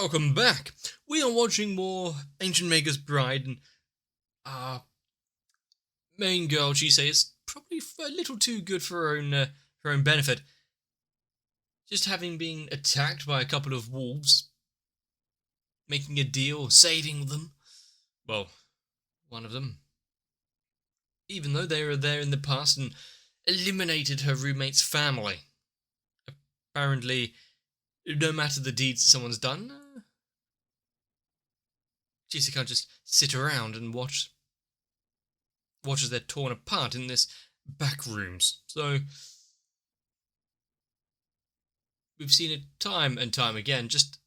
welcome back. We are watching more Ancient Magus Bride, and our main girl, Chise, is probably a little too good for her own benefit. Just having been attacked by a couple of wolves, making a deal, saving them. Well, one of them. Even though they were there in the past and eliminated her roommate's family. Apparently, no matter the deeds that someone's done, Chise can't just sit around and watch as they're torn apart in this back rooms. So we've seen it time and time again. Just,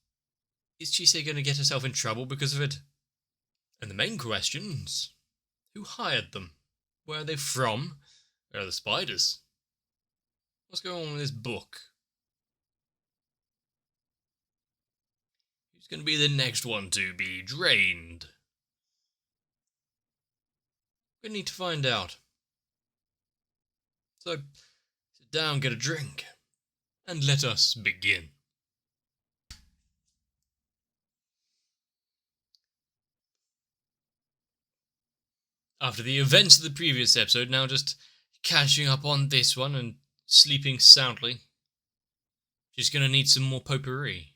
is Chise going to get herself in trouble because of it? And the main questions: who hired them? Where are they from? Where are the spiders? What's going on with this book? Who's going to be the next one to be drained? We need to find out. So, sit down, get a drink, and let us begin. After the events of the previous episode, now just catching up on this one and sleeping soundly. She's going to need some more potpourri.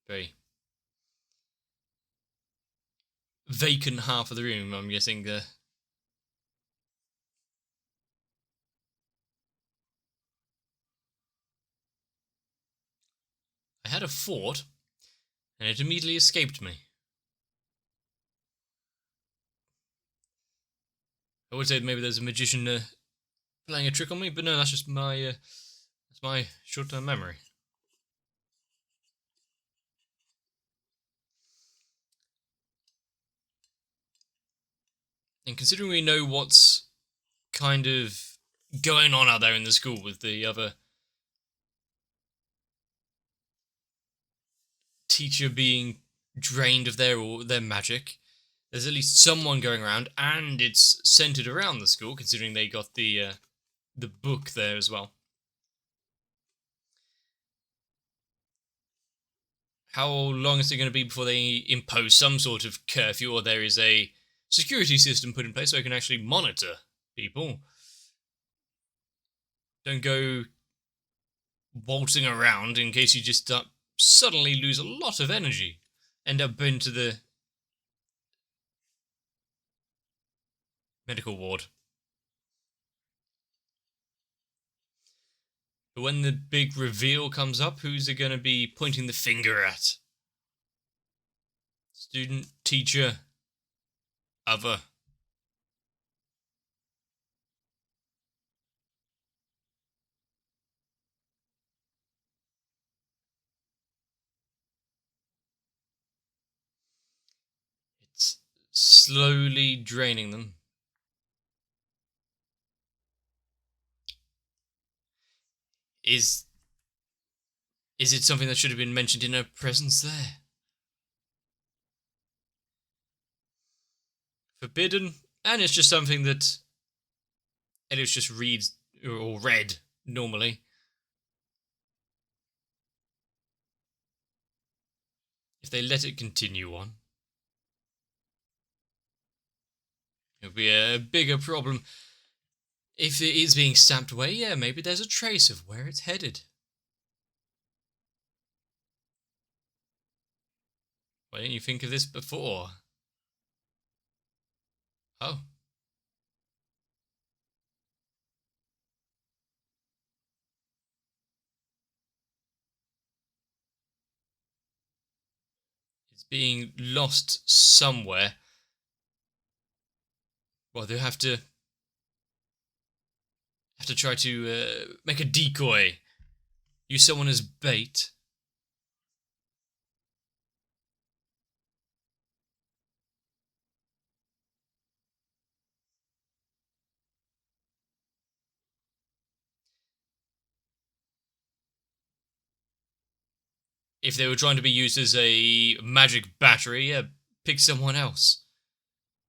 Very vacant half of the room, I'm guessing. I had a thought, and it immediately escaped me. I would say maybe there's a magician playing a trick on me, but no, that's just my short-term memory. And considering we know what's kind of going on out there in the school with the other teacher being drained of their magic, there's at least someone going around, and it's centered around the school, considering they got the book there as well. How long is it going to be before they impose some sort of curfew, or there is a security system put in place so it can actually monitor people? Don't go waltzing around in case you just suddenly lose a lot of energy. End up into the medical ward. But when the big reveal comes up, who's it going to be pointing the finger at? Student, teacher, other. It's slowly draining them. Is it something that should have been mentioned in her presence there? Forbidden, and it's just something that Elias just reads or read normally. If they let it continue on, it'll be a bigger problem. If it is being sapped away, yeah, maybe there's a trace of where it's headed. Why didn't you think of this before? Oh. It's being lost somewhere. Well, they'll have to try to make a decoy. Use someone as bait. If they were trying to be used as a magic battery, yeah, pick someone else.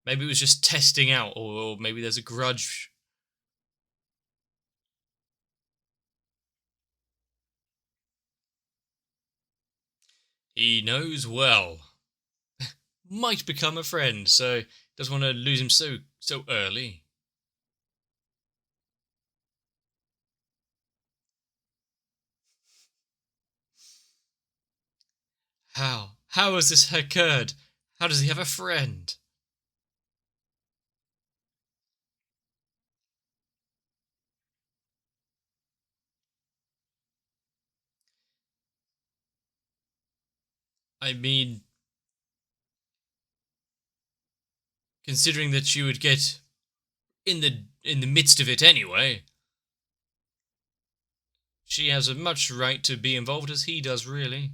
Maybe it was just testing out, or maybe there's a grudge. He knows well. Might become a friend, so doesn't want to lose him so early. How? How has this occurred? How does he have a friend? I mean, considering that she would get in the midst of it anyway, she has as much right to be involved as he does, really.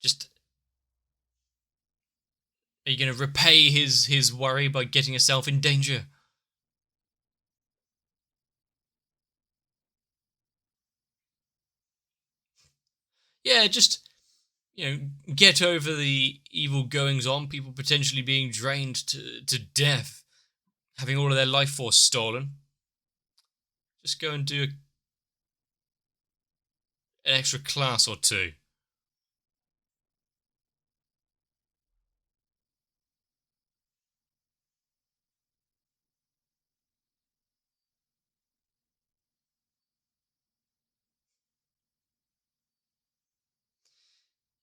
Just, are you going to repay his worry by getting herself in danger? Yeah, just, get over the evil goings on, people potentially being drained to death, having all of their life force stolen. Just go and do an extra class or two.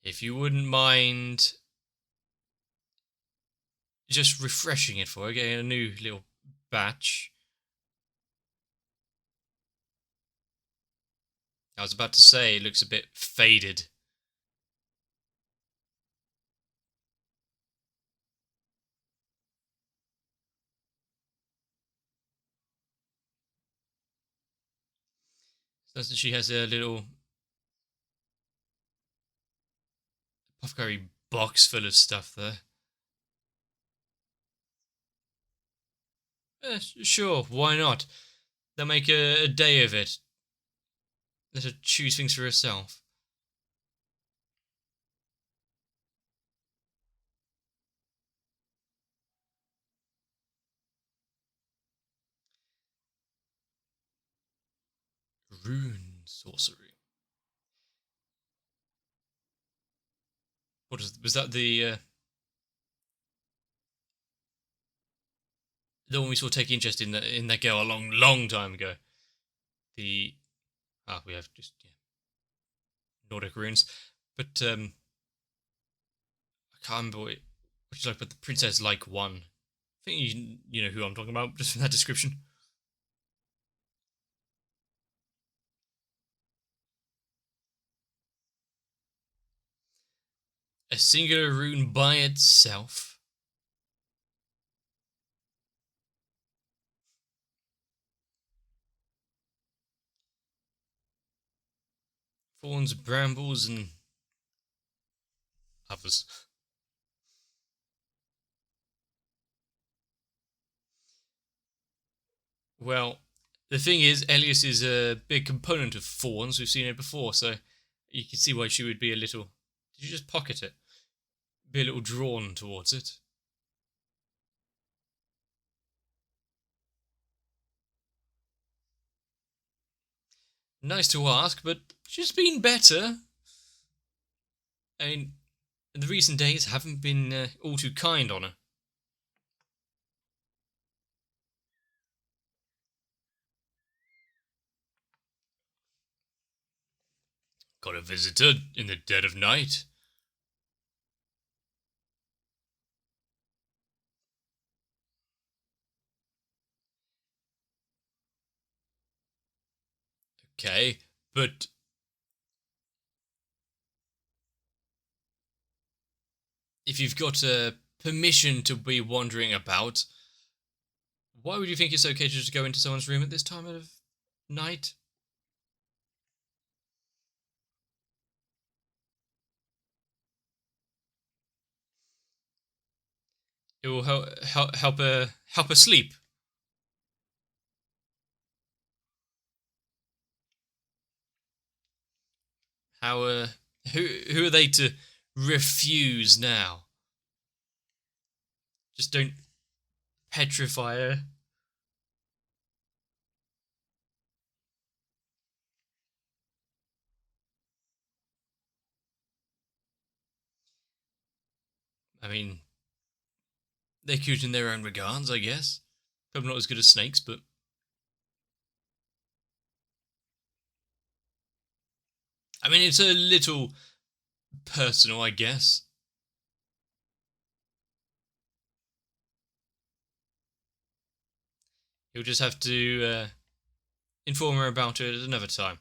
If you wouldn't mind just refreshing it for her, getting a new little batch. I was about to say it looks a bit faded. So she has a little apothecary box full of stuff there. Sure, why not? They'll make a day of it. Let her choose things for herself. Rune sorcery. Was that the one we saw take interest in that girl a long time ago? The we have just Nordic runes, but I can't remember what you like, but the princess like one. I think you know who I'm talking about just from that description. A singular rune by itself. Thorns, brambles, and others. Well, the thing is, Elias is a big component of thorns. We've seen it before, so you can see why she would be a little. Did you just pocket it? Be a little drawn towards it. Nice to ask, but she's been better. I mean, the recent days haven't been all too kind on her. Got a visitor in the dead of night. Okay, but if you've got permission to be wandering about, why would you think it's okay to just go into someone's room at this time of night? It will help her sleep. How who are they to refuse now? Just don't petrify her. I mean, they're cute in their own regards, I guess. Probably not as good as snakes, but I mean, it's a little personal, I guess. You'll just have to inform her about it at another time.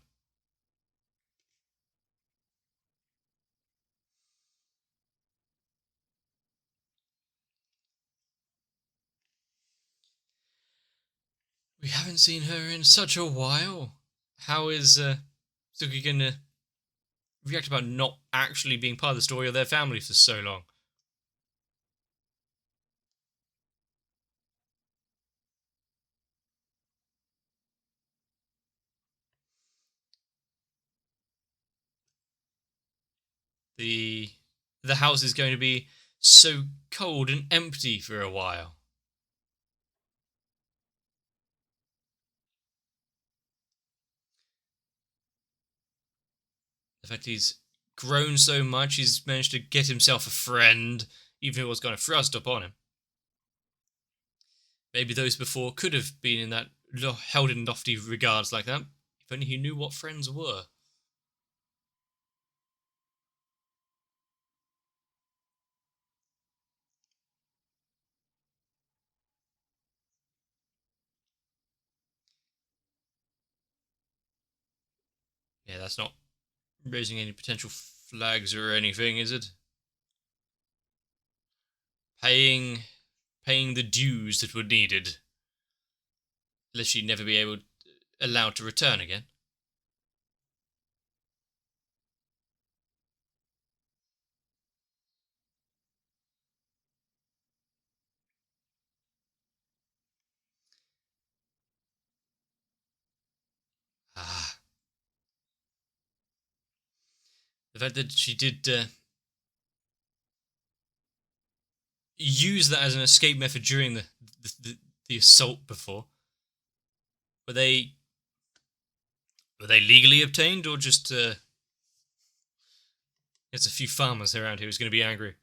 We haven't seen her in such a while. How is Suki gonna react about not actually being part of the story of their family for so long? The the house is going to be so cold and empty for a while. The fact he's grown so much, he's managed to get himself a friend, even if it was kind of thrust upon him. Maybe those before could have been in that held in lofty regards like that, if only he knew what friends were. Yeah, that's not raising any potential flags or anything, is it? Paying paying the dues that were needed, lest she never be allowed to return again. Ah, the fact that she did use that as an escape method during the assault before. Were they were they legally obtained or just there's a few farmers around who's going to be angry?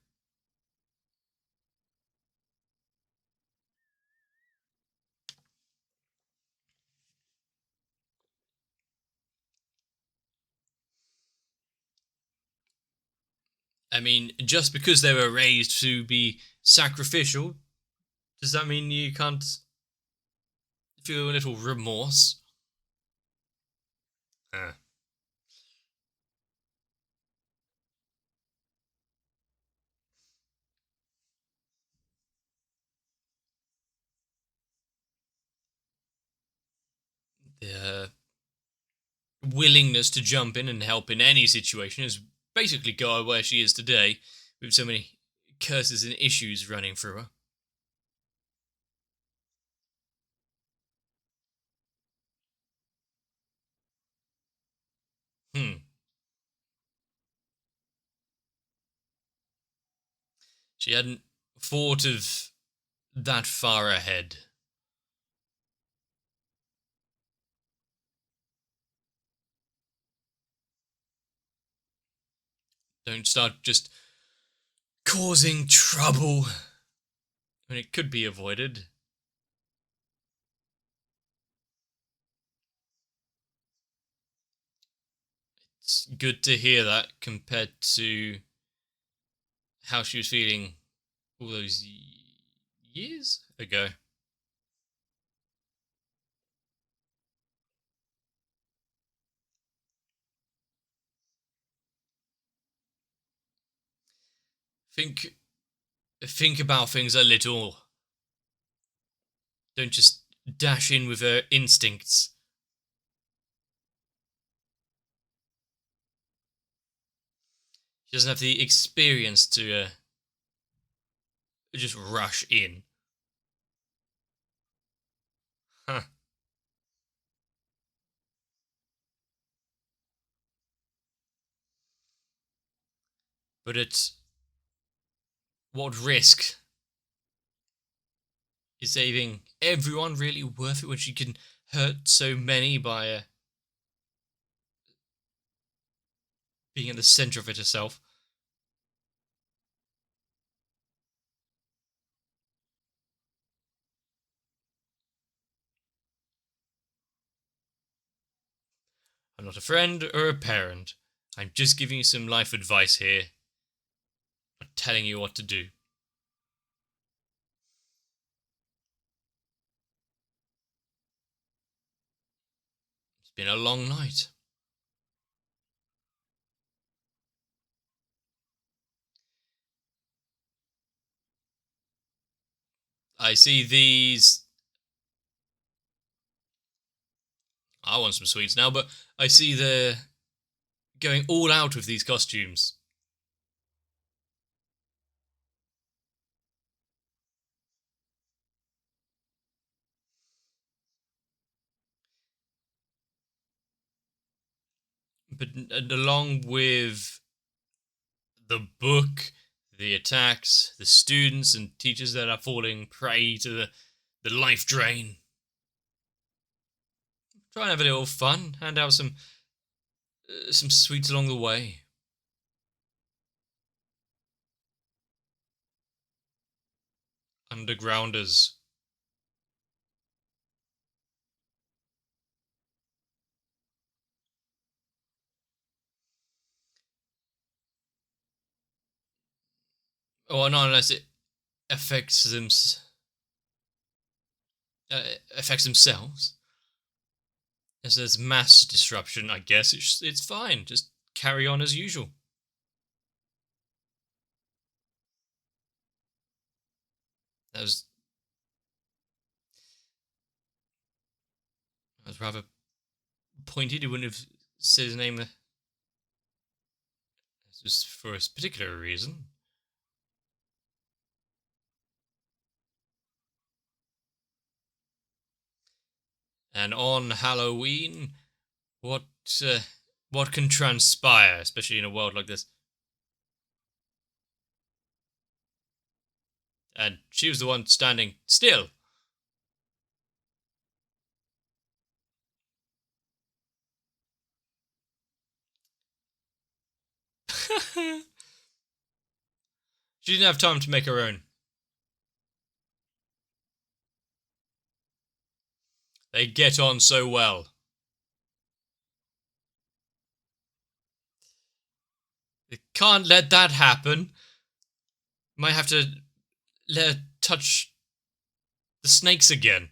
I mean, just because they were raised to be sacrificial, does that mean you can't feel a little remorse? Uh, the willingness to jump in and help in any situation has basically got her where she is today, with so many curses and issues running through her. Hmm. She hadn't thought of that far ahead. Don't start just causing trouble when it could be avoided. It's good to hear that compared to how she was feeling all those years ago. Think think about things a little. Don't just dash in with her instincts. She doesn't have the experience to just rush in. Huh. But at what risk? Is saving everyone really worth it when she can hurt so many by being at the center of it herself? I'm not a friend or a parent. I'm just giving you some life advice here. I'm telling you what to do. It's been a long night. I see these. I want some sweets now, but I see they're going all out with these costumes. But along with the book, the attacks, the students and teachers that are falling prey to the life drain. Try and have a little fun, hand out some sweets along the way. Undergrounders. Or not unless it affects them, affects themselves. As there's mass disruption, I guess it's fine. Just carry on as usual. That was rather pointed. He wouldn't have said his name. This was for a particular reason. And on Halloween, what can transpire, especially in a world like this? And she was the one standing still. She didn't have time to make her own. They get on so well. They can't let that happen. Might have to let her touch the snakes again.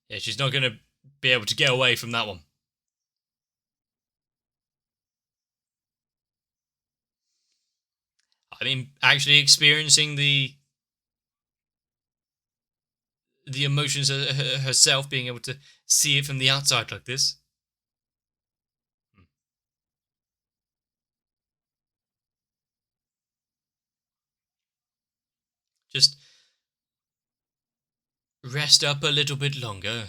Yeah, she's not going to be able to get away from that one. I mean, actually experiencing the emotions herself, being able to see it from the outside like this. Just rest up a little bit longer.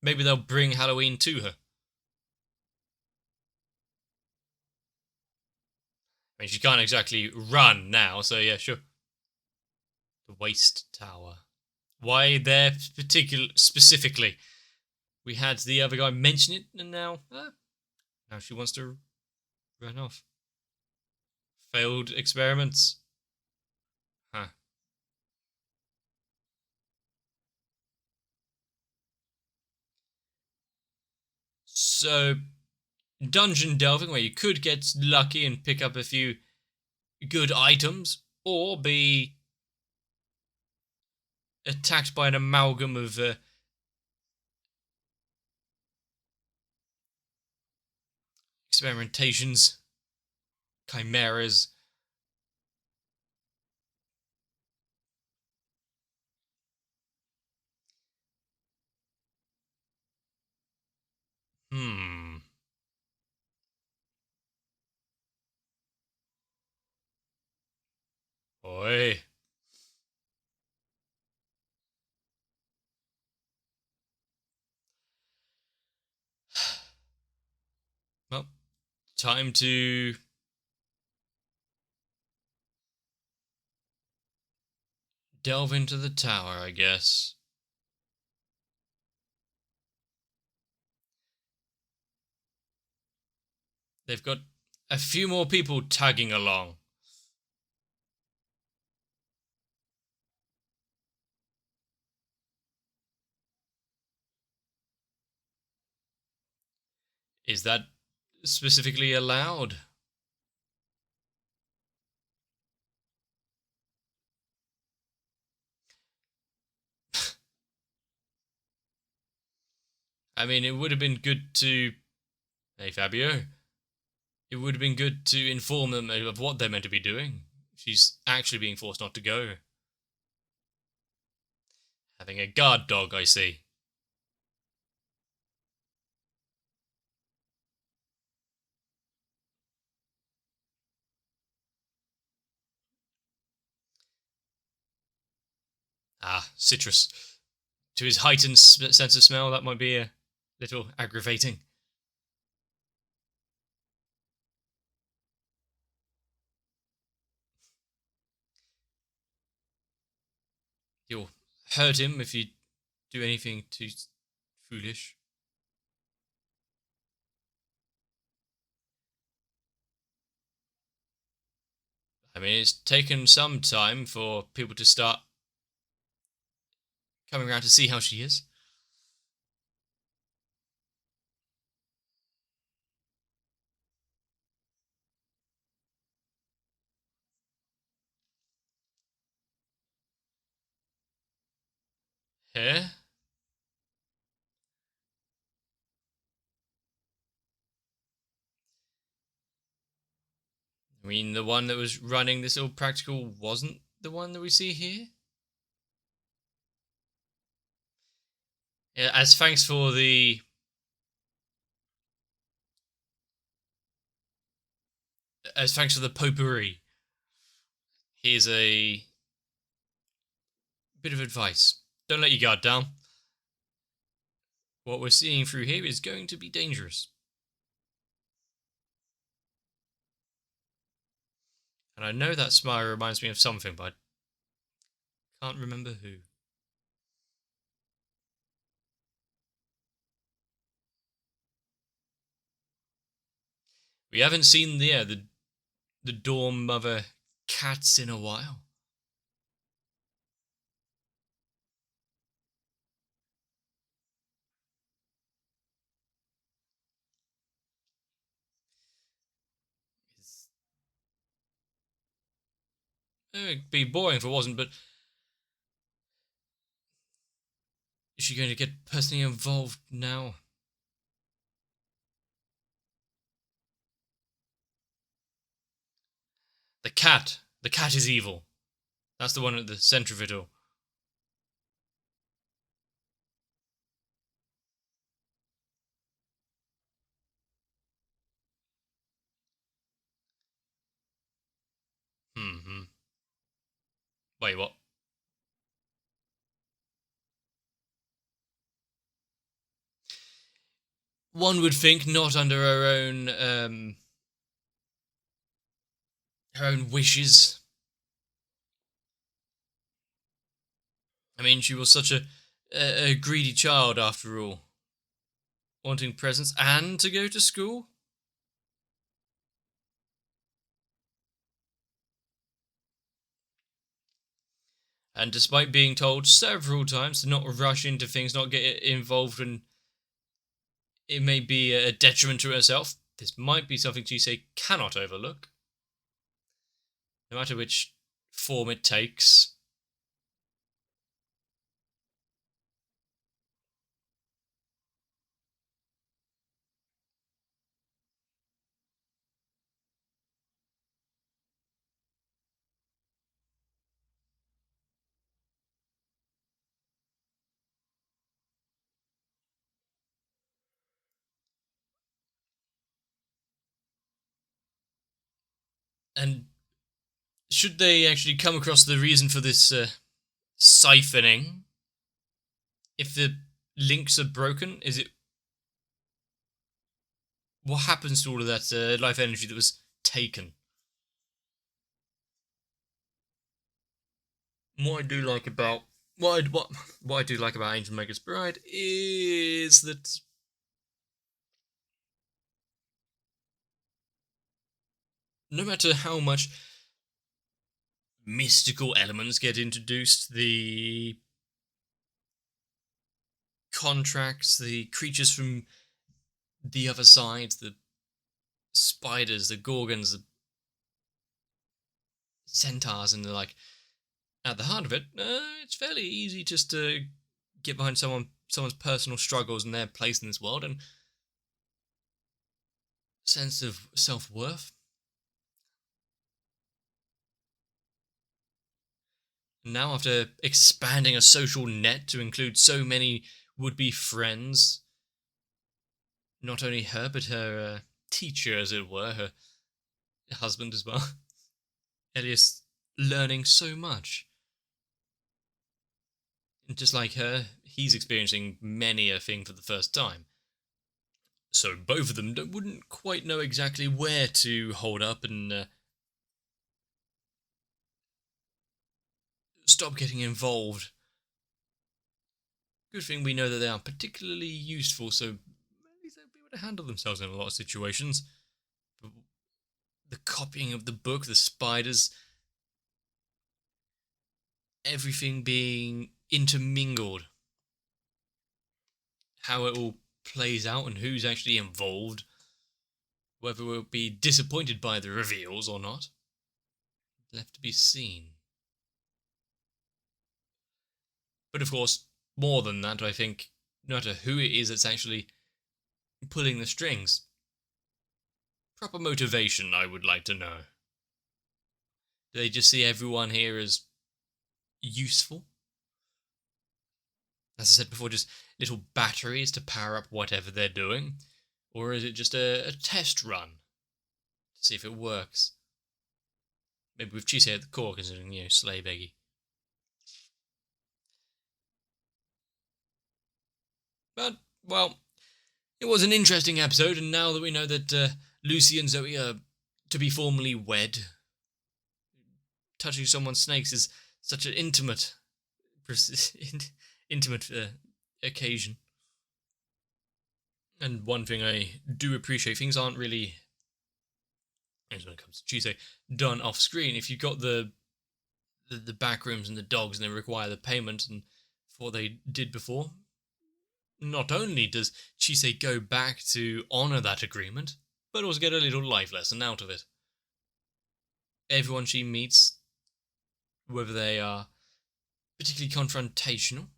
Maybe they'll bring Halloween to her. I mean, she can't exactly run now, so yeah, sure. The Waste Tower. Why there specifically? We had the other guy mention it, and now she wants to run off. Failed experiments. Huh. So, dungeon delving, where you could get lucky and pick up a few good items, or be attacked by an amalgam of experimentations, chimeras. Oi. Well, time to delve into the tower, I guess. They've got a few more people tagging along. Is that specifically allowed? I mean, it would have been good to... Hey, Fabio. It would have been good to inform them of what they're meant to be doing. She's actually being forced not to go. Having a guard dog, I see. Ah, citrus. To his heightened sense of smell, that might be a little aggravating. You'll hurt him if you do anything too foolish. I mean, it's taken some time for people to start coming around to see how she is. Here? I mean, the one that was running this little practical wasn't the one that we see here? Yeah, as thanks for the... As thanks for the potpourri, here's a bit of advice. Don't let your guard down. What we're seeing through here is going to be dangerous. And I know that smile reminds me of something, but I can't remember who. We haven't seen the dorm mother cats in a while. It'd be boring if it wasn't, but is she going to get personally involved now? The cat. The cat is evil. That's the one at the centre of it all. Hmm. Wait, what? One would think not under her own wishes. I mean, she was such a greedy child after all, wanting presents and to go to school. And despite being told several times to not rush into things, not get involved when it may be a detriment to herself, this might be something Jisei cannot overlook, no matter which form it takes. And should they actually come across the reason for this siphoning, if the links are broken, is it... What happens to all of that life energy that was taken? What I do like about what I do like about Angel Magus Bride is that no matter how much mystical elements get introduced, the contracts, the creatures from the other side, the spiders, the gorgons, the centaurs, and the like. At the heart of it, it's fairly easy just to get behind someone's personal struggles and their place in this world and sense of self-worth. Now, after expanding a social net to include so many would-be friends, not only her, but her teacher, as it were, her husband as well, Elias learning so much. And just like her, he's experiencing many a thing for the first time. So both of them wouldn't quite know exactly where to hold up and stop getting involved. Good thing we know that they are particularly useful, so at least they'll be able to handle themselves in a lot of situations. But the copying of the book, the spiders, everything being intermingled. How it all plays out and who's actually involved. Whether we'll be disappointed by the reveals or not. Left to be seen. But of course, more than that, I think, no matter who it is that's actually pulling the strings. Proper motivation, I would like to know. Do they just see everyone here as useful? As I said before, just little batteries to power up whatever they're doing? Or is it just a test run to see if it works? Maybe with Chisei at the core, considering, Slay Beggy. But, well, it was an interesting episode, and now that we know that Lucy and Zoe are to be formally wed, touching someone's snakes is such an intimate occasion. And one thing I do appreciate, things aren't really, as when it comes to Chisei, done off screen. If you've got the back rooms and the dogs and they require the payment and for what they did before, not only does Chisei go back to honour that agreement, but also get a little life lesson out of it. Everyone she meets, whether they are particularly confrontational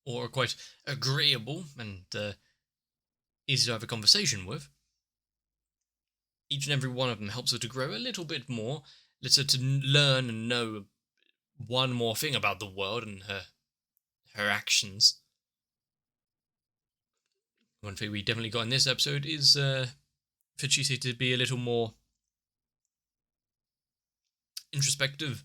or quite agreeable and easy to have a conversation with, each and every one of them helps her to grow a little bit more, lets her to learn and know one more thing about the world and her actions. One thing we definitely got in this episode is for Chisei to be a little more introspective,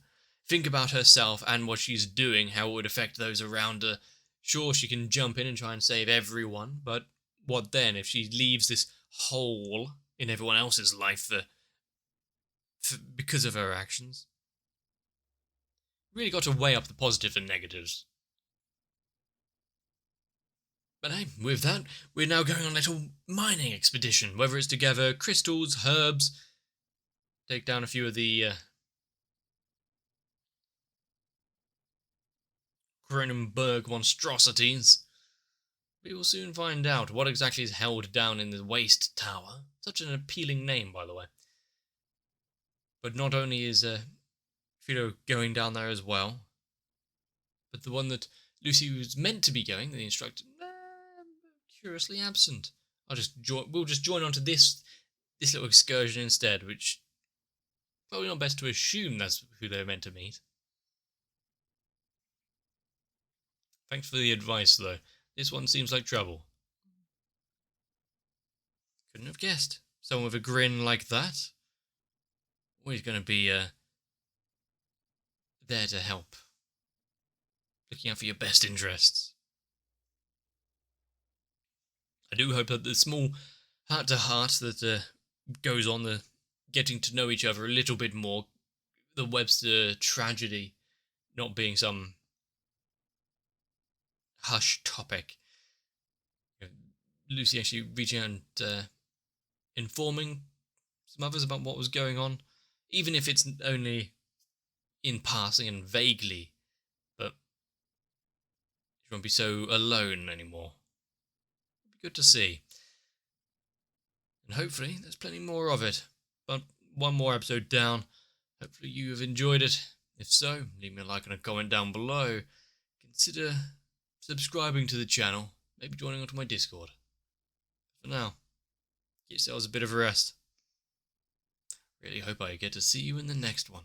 think about herself and what she's doing, how it would affect those around her. Sure, she can jump in and try and save everyone, but what then if she leaves this hole in everyone else's life because of her actions? Really got to weigh up the positives and negatives. But hey, with that, we're now going on a little mining expedition, whether it's to gather crystals, herbs, take down a few of the Cronenberg monstrosities. We will soon find out what exactly is held down in the Waste Tower. Such an appealing name, by the way. But not only is Fido going down there as well, but the one that Lucy was meant to be going, the instructor, curiously absent. We'll just join onto this little excursion instead, which probably not best to assume that's who they're meant to meet. Thanks for the advice, though. This one seems like trouble. Couldn't have guessed. Someone with a grin like that. Always going to be there to help. Looking out for your best interests. I do hope that the small heart-to-heart that goes on, the getting to know each other a little bit more, the Webster tragedy not being some hush topic. Lucy actually reaching out and informing some others about what was going on, even if it's only in passing and vaguely, but she won't be so alone anymore. good to see. And hopefully there's plenty more of it. But one more episode down. Hopefully you have enjoyed it. If so, leave me a like and a comment down below. Consider subscribing to the channel, maybe joining onto my Discord. For now, get yourselves a bit of a rest. Really hope I get to see you in the next one.